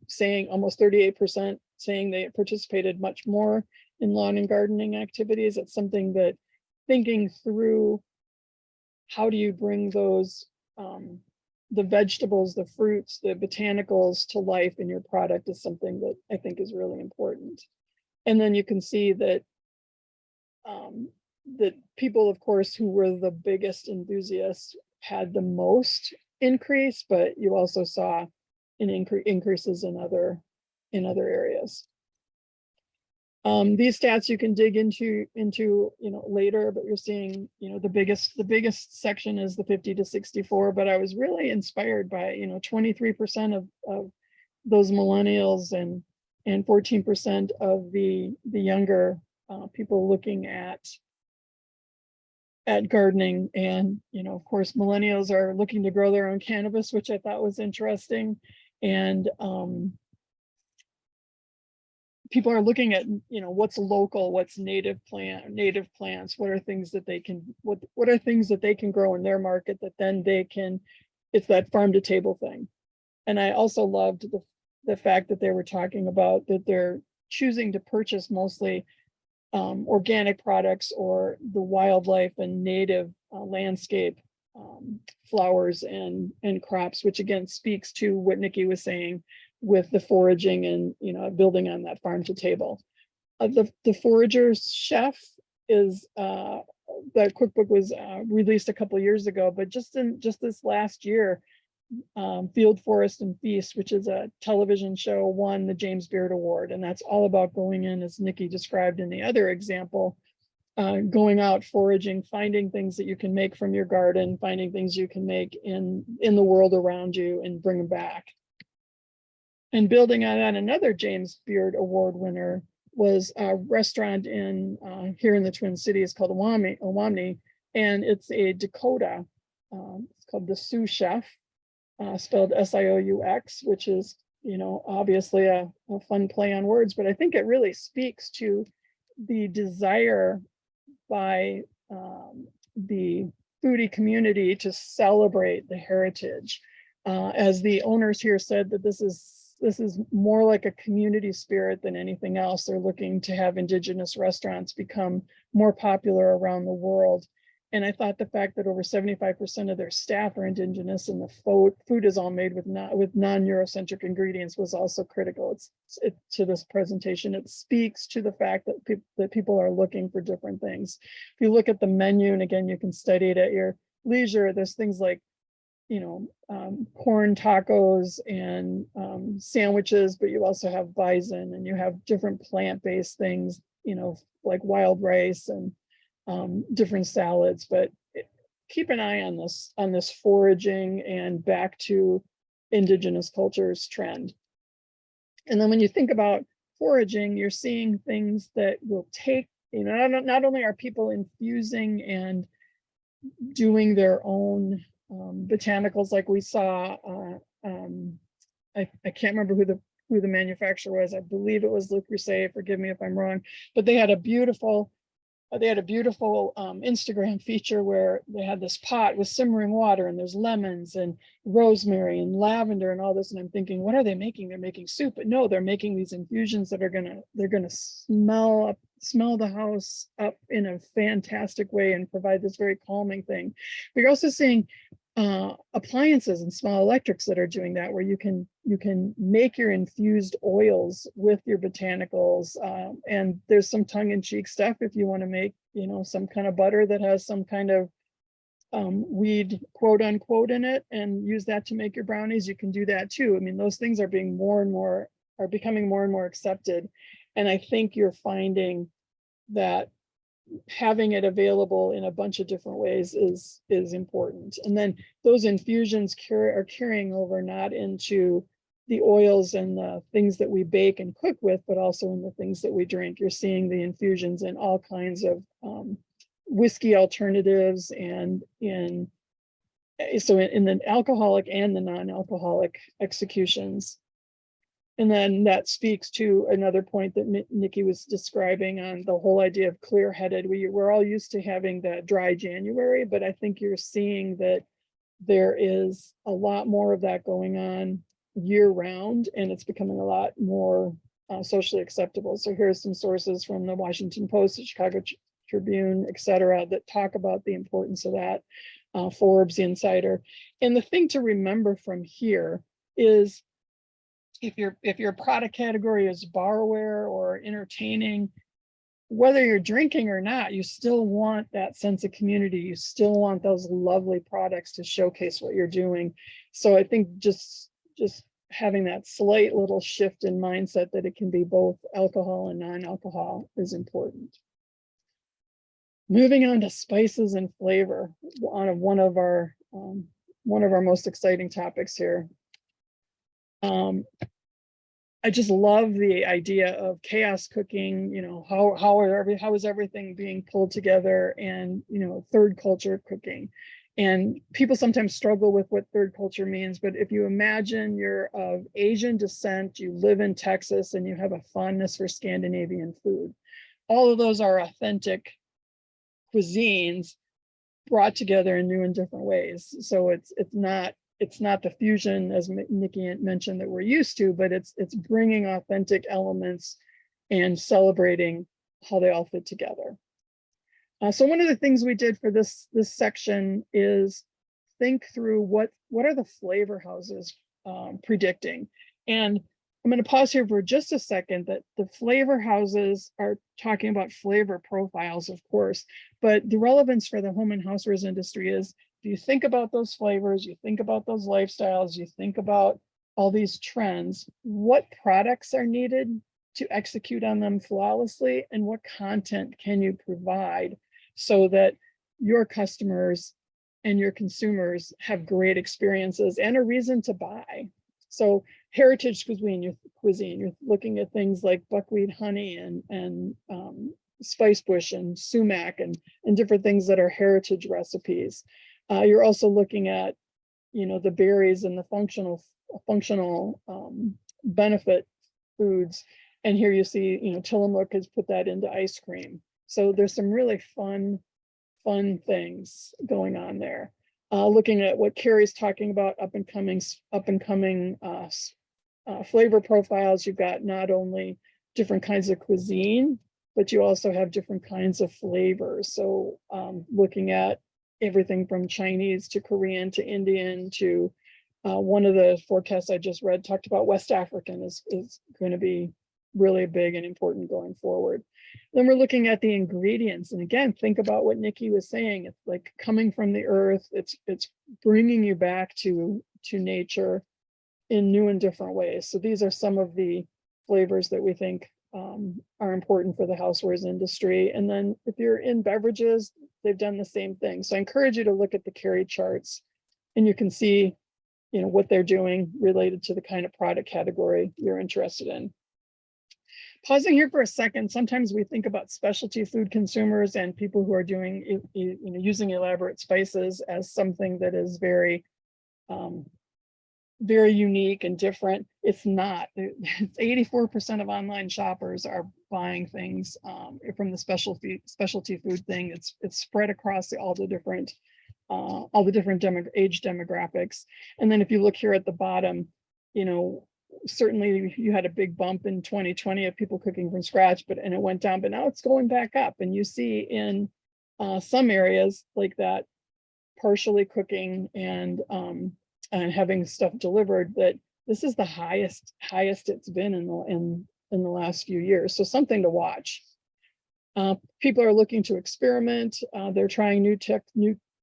saying almost 38% saying they participated much more in lawn and gardening activities. It's something that thinking through how do you bring those the vegetables, the fruits, the botanicals to life in your product is something that I think is really important. And then you can see that that people, of course, who were the biggest enthusiasts had the most increase, but you also saw an increases in other areas. These stats you can dig into later, but you're seeing the biggest section is the 50 to 64. But I was really inspired by 23% of those millennials and 14% of the younger people looking at gardening. And of course millennials are looking to grow their own cannabis, which I thought was interesting. And people are looking at what's local, what's native plants, what are things that they can what are things that they can grow in their market that then they can, it's that farm to table thing. And I also loved the fact that they were talking about that they're choosing to purchase mostly organic products or the wildlife and native landscape flowers and crops, which again speaks to what Nicki was saying with the foraging and building on that farm to table. The Forager's Chef is that cookbook was released a couple of years ago, but just this last year, Field, Forest, and Feast, which is a television show, won the James Beard Award, and that's all about going in, as Nicki described in the other example, going out foraging, finding things that you can make from your garden, finding things you can make in the world around you, and bring them back. And building on that, another James Beard Award winner was a restaurant here in the Twin Cities called Awamni, and it's a Dakota. It's called the Sioux Chef, spelled S-I-O-U-X, which is obviously a fun play on words, but I think it really speaks to the desire by the foodie community to celebrate the heritage. As the owners here said, that this is more like a community spirit than anything else. They're looking to have Indigenous restaurants become more popular around the world. And I thought the fact that over 75% of their staff are Indigenous and the food is all made with non-Eurocentric ingredients was also critical. To this presentation, it speaks to the fact that people are looking for different things. If you look at the menu, and again, you can study it at your leisure, there's things like corn tacos and sandwiches, but you also have bison, and you have different plant-based things, like wild rice and different salads. But keep an eye on this foraging and back to Indigenous cultures trend. And then when you think about foraging, you're seeing things that will take, not only are people infusing and doing their own botanicals, like we saw. I can't remember who the manufacturer was. I believe it was Le Creuset. Forgive me if I'm wrong, but they had a beautiful Instagram feature where they had this pot with simmering water, and there's lemons and rosemary and lavender and all this. And I'm thinking, what are they making? They're making soup, but no, they're making these infusions that are gonna smell the house up in a fantastic way and provide this very calming thing. But you're also seeing appliances and small electrics that are doing that, where you can make your infused oils with your botanicals, and there's some tongue-in-cheek stuff if you want to make some kind of butter that has some kind of weed, quote unquote, in it, and use that to make your brownies. You can do that too. I mean, those things are becoming more and more accepted, and I think you're finding that having it available in a bunch of different ways is important. And then those infusions are carrying over not into the oils and the things that we bake and cook with, but also in the things that we drink. You're seeing the infusions in all kinds of whiskey alternatives and in the alcoholic and the non-alcoholic executions. And then that speaks to another point that Nicki was describing on the whole idea of clear-headed. We're all used to having that dry January, but I think you're seeing that there is a lot more of that going on year round, and it's becoming a lot more socially acceptable. So here's some sources from the Washington Post, the Chicago Tribune, et cetera, that talk about the importance of that. Forbes, Insider. And the thing to remember from here is if your product category is barware or entertaining, whether you're drinking or not, you still want that sense of community. You still want those lovely products to showcase what you're doing. So I think just having that slight little shift in mindset that it can be both alcohol and non-alcohol is important. Moving on to spices and flavor, one of our most exciting topics here. I just love the idea of chaos cooking. You know, how is everything being pulled together, and third culture cooking. And people sometimes struggle with what third culture means, but if you imagine you're of Asian descent, you live in Texas, and you have a fondness for Scandinavian food, all of those are authentic cuisines brought together in new and different ways. So it's not the fusion, as Nicki mentioned, that we're used to, but it's bringing authentic elements and celebrating how they all fit together. So one of the things we did for this section is think through what are the flavor houses predicting. And I'm going to pause here for just a second. That the flavor houses are talking about flavor profiles, of course, but the relevance for the home and housewares industry is, if you think about those flavors, you think about those lifestyles, you think about all these trends, what products are needed to execute on them flawlessly, and what content can you provide so that your customers and your consumers have great experiences and a reason to buy. So heritage cuisine, you're looking at things like buckwheat honey and spice bush and sumac and different things that are heritage recipes. You're also looking at, the berries and the functional benefit foods. And here you see, Tillamook has put that into ice cream. So there's some really fun things going on there. Looking at what Carrie's talking about, up and coming flavor profiles. You've got not only different kinds of cuisine, but you also have different kinds of flavors. So looking at everything from Chinese to Korean to Indian to one of the forecasts I just read talked about West African is going to be really big and important going forward. Then we're looking at the ingredients. And again, think about what Nicki was saying. It's like coming from the earth. It's bringing you back to nature in new and different ways. So these are some of the flavors that we think are important for the housewares industry. And then if you're in beverages, they've done the same thing. So I encourage you to look at the Carrie charts, and you can see, what they're doing related to the kind of product category you're interested in. Pausing here for a second, sometimes we think about specialty food consumers and people who are doing, using elaborate spices as something that is very, very unique and different. It's not. 84% of online shoppers are buying things from the specialty food thing. It's spread across all the different age demographics. And then if you look here at the bottom, certainly you had a big bump in 2020 of people cooking from scratch, and it went down, but now it's going back up. And you see in some areas like that, partially cooking and having stuff delivered, that this is the highest it's been in the last few years. So something to watch. People are looking to experiment. They're trying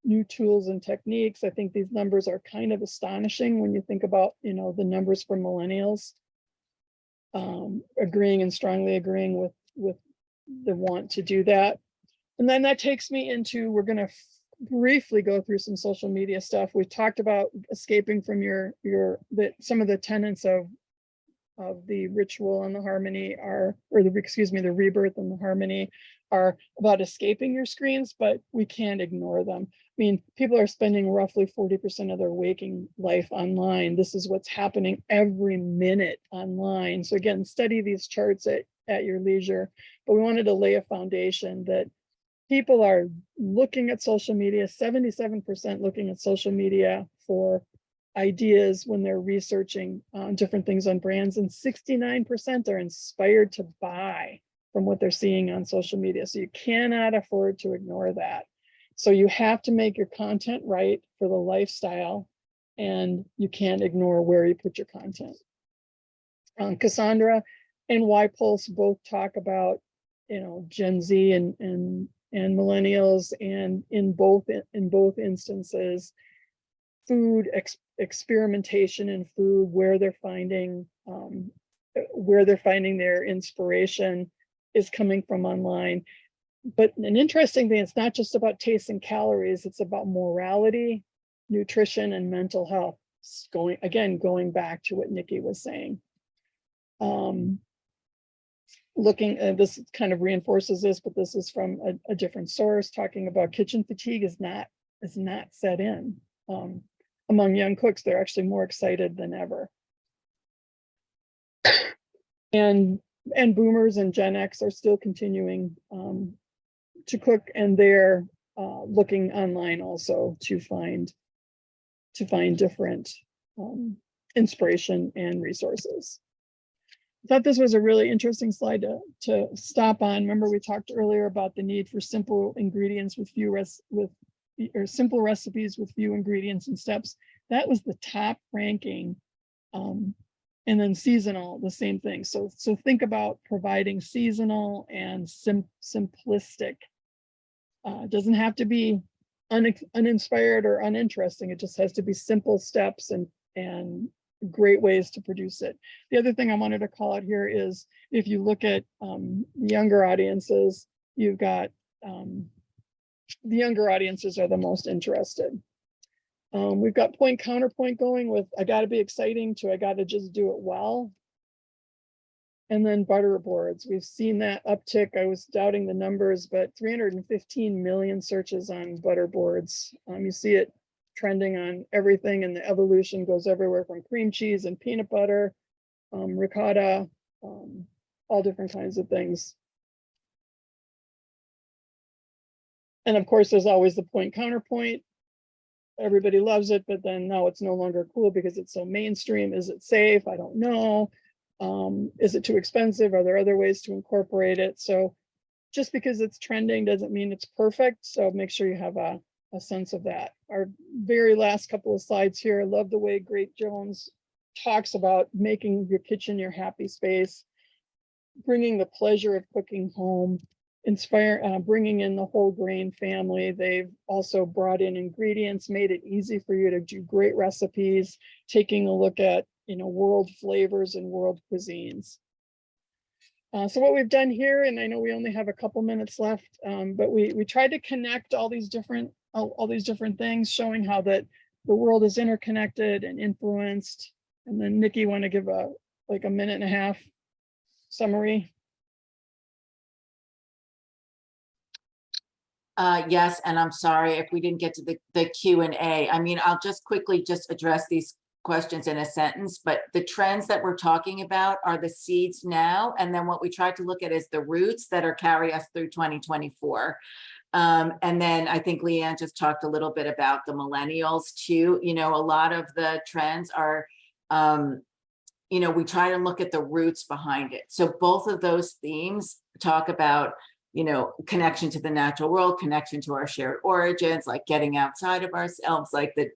new tools and techniques. I think these numbers are kind of astonishing when you think about, the numbers for millennials, strongly agreeing with the want to do that. And then that takes me into, we're going to briefly go through some social media stuff. We talked about escaping from some of the tenets of the ritual and the harmony the rebirth and the harmony are about escaping your screens, but we can't ignore them. I mean, people are spending roughly 40% of their waking life online. This is what's happening every minute online. So again, study these charts at your leisure. But we wanted to lay a foundation that people are looking at social media, 77% looking at social media for ideas when they're researching different things on brands, and 69% are inspired to buy from what they're seeing on social media. So you cannot afford to ignore that. So you have to make your content right for the lifestyle, and you can't ignore where you put your content. Cassandra and Y Pulse both talk about, Gen Z and millennials, and in both instances, food experimentation in food, where they're finding their inspiration is coming from online. But an interesting thing, it's not just about taste and calories, it's about morality, nutrition, and mental health. Going back to what Nicki was saying. This kind of reinforces this, but this is from a different source, talking about kitchen fatigue is not set in. Among young cooks, they're actually more excited than ever. And boomers and Gen X are still continuing to cook, and they're looking online also to find different inspiration and resources. I thought this was a really interesting slide to stop on. Remember, we talked earlier about the need for simple ingredients with simple recipes with few ingredients and steps. That was the top ranking. And then seasonal, the same thing. So think about providing seasonal and simplistic. It doesn't have to be uninspired or uninteresting. It just has to be simple steps and great ways to produce it. The other thing I wanted to call out here is, if you look at younger audiences, you've got the younger audiences are the most interested. We've got point counterpoint going with I got to be exciting to I got to just do it well. And then butter boards, we've seen that uptick. I was doubting the numbers, but 315 million searches on butter boards. You see it trending on everything, and the evolution goes everywhere from cream cheese and peanut butter, ricotta, all different kinds of things. And of course, there's always the point counterpoint. Everybody loves it, but then now it's no longer cool because it's so mainstream. Is it safe? I don't know. Is it too expensive? Are there other ways to incorporate it? So just because it's trending doesn't mean it's perfect. So make sure you have a sense of that. Our very last couple of slides here. I love the way Great Jones talks about making your kitchen your happy space, bringing the pleasure of cooking home, bringing in the whole grain family. They've also brought in ingredients, made it easy for you to do great recipes, taking a look at world flavors and world cuisines. So what we've done here, and I know we only have a couple minutes left, but we tried to connect all these different things, showing how that the world is interconnected and influenced. And then Nicki, want to give a minute and a half summary? Yes, and I'm sorry if we didn't get to the Q&A. I mean, I'll just quickly address these questions in a sentence, but the trends that we're talking about are the seeds now, and then what we tried to look at is the roots that are carry us through 2024. And then I think Leigh Ann just talked a little bit about the millennials too. A lot of the trends are, we try to look at the roots behind it. So both of those themes talk about connection to the natural world, connection to our shared origins, like getting outside of ourselves, like the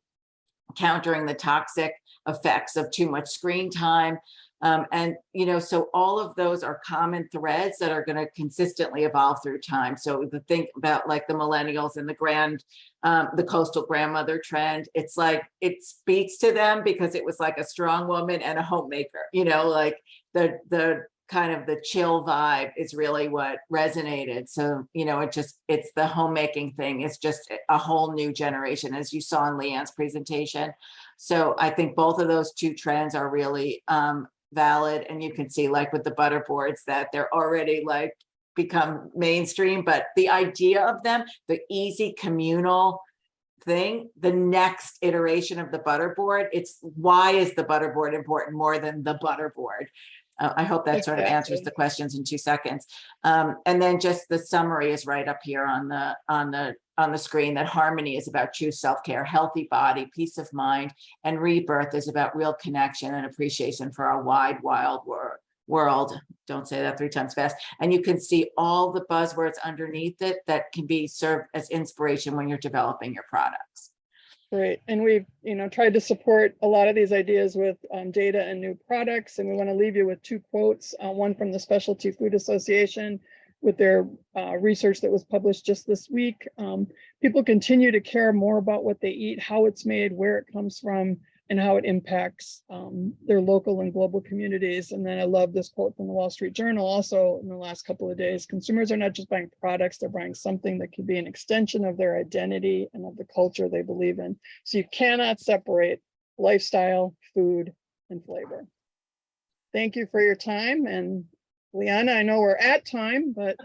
countering the toxic effects of too much screen time. So all of those are common threads that are going to consistently evolve through time. So the think about like the millennials and the coastal grandmother trend, it's like, it speaks to them because it was like a strong woman and a homemaker, like the kind of the chill vibe is really what resonated. So, it's the homemaking thing. It's just a whole new generation, as you saw in Leigh Ann's presentation. So I think both of those two trends are really valid. And you can see like with the butter boards that they're already like become mainstream, but the idea of them, the easy communal thing, the next iteration of the butterboard, it's why is the butterboard important more than the butterboard? I hope that sort of answers the questions in 2 seconds. And then just the summary is right up here on the screen, that harmony is about true self-care, healthy body, peace of mind, and rebirth is about real connection and appreciation for our wide, wild world. Don't say that 3 times fast. And you can see all the buzzwords underneath it that can be served as inspiration when you're developing your products. Great. And we've, tried to support a lot of these ideas with data and new products. And we want to leave you with 2 quotes, one from the Specialty Food Association with their research that was published just this week. People continue to care more about what they eat, how it's made, where it comes from, and how it impacts their local and global communities. And then I love this quote from the Wall Street Journal also in the last couple of days. Consumers are not just buying products, they're buying something that could be an extension of their identity and of the culture they believe in. So you cannot separate lifestyle, food, and flavor. Thank you for your time. And Liana, I know we're at time, but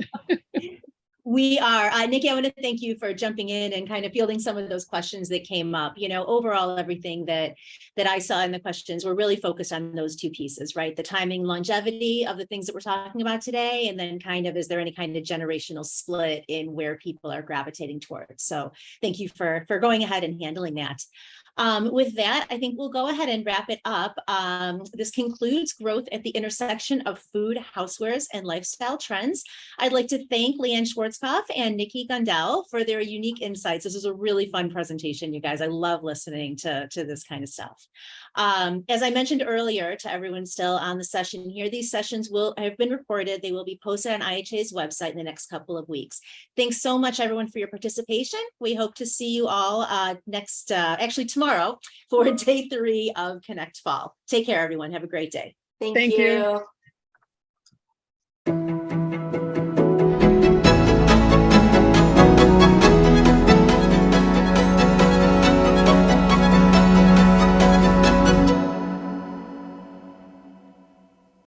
we are. Nicki, I want to thank you for jumping in and kind of fielding some of those questions that came up. Overall, everything that I saw in the questions were really focused on those 2 pieces, right? The timing, longevity of the things that we're talking about today, and then kind of, is there any kind of generational split in where people are gravitating towards? So thank you for going ahead and handling that. With that, I think we'll go ahead and wrap it up. This concludes Growth at the Intersection of Food, Housewares, and Lifestyle Trends. I'd like to thank Leigh Ann Schwarzkopf and Nicki Gondell for their unique insights. This was a really fun presentation, you guys. I love listening to this kind of stuff. As I mentioned earlier to everyone still on the session here, these sessions have been recorded. They will be posted on IHA's website in the next couple of weeks. Thanks so much, everyone, for your participation. We hope to see you all actually tomorrow for day 3 of Connect Fall. Take care, everyone. Have a great day. Thank you.